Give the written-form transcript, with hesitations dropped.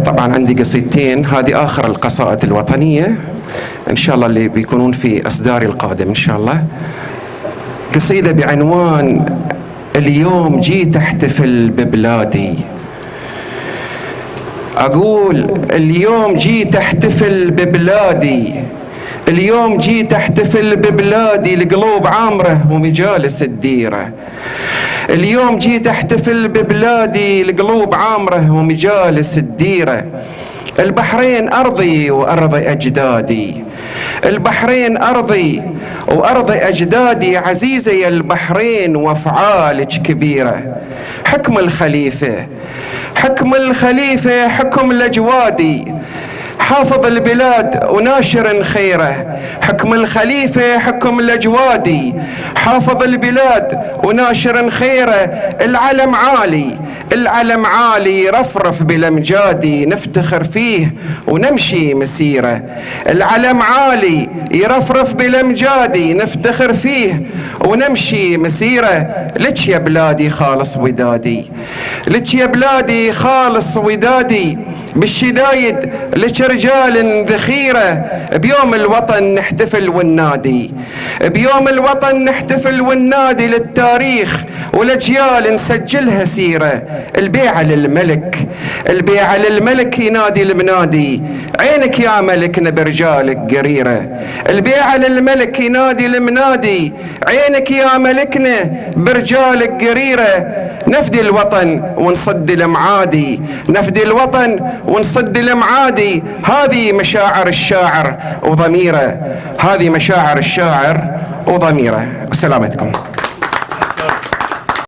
طبعا عندي قصيدتين، هذه آخر القصائد الوطنية إن شاء الله اللي بيكونون في إصداري القادم إن شاء الله. قصيدة بعنوان اليوم جيت أحتفل ببلادي. أقول اليوم جيت أحتفل ببلادي، اليوم جيت أحتفل ببلادي، القلوب عامرة ومجالس الديرة. اليوم جيت أحتفل ببلادي، القلوب عامرة ومجالس الديرة. البحرين أرضي وأرض أجدادي، البحرين أرضي وأرض أجدادي، عزيزة يا البحرين وأفعالك كبيرة. حكم الخليفة حكم الخليفة حكم الأجوادي، حافظ البلاد وناشر خيره. حكم الخليفة حكم الأجوادي، حافظ البلاد وناشر خيره. العلم عالي العلم عالي، رفرف بالأمجادي، نفتخر فيه ونمشي مسيره. العلم عالي يرفرف بالأمجادي، نفتخر فيه ونمشي مسيره. لك يا بلادي خالص ودادي، لك يا بلادي خالص ودادي، بالشدايد لك رجال ذخيرة. بيوم الوطن نحتفل وننادي، بيوم الوطن نحتفل وننادي، للتاريخ والأجيال نسجلها سيرة. البيعة للملك البيعة للملك، ينادي المنادي، عينك يا ملكنا برجالك قريرة. البيعة للملك ينادي المنادي، عينك يا ملكنا برجالك قريرة. نفدي الوطن ونصد المعادي، نفدي الوطن ونصد المعادي. هذه مشاعر الشاعر وضميره، هذه مشاعر الشاعر وضميره. سلامتكم.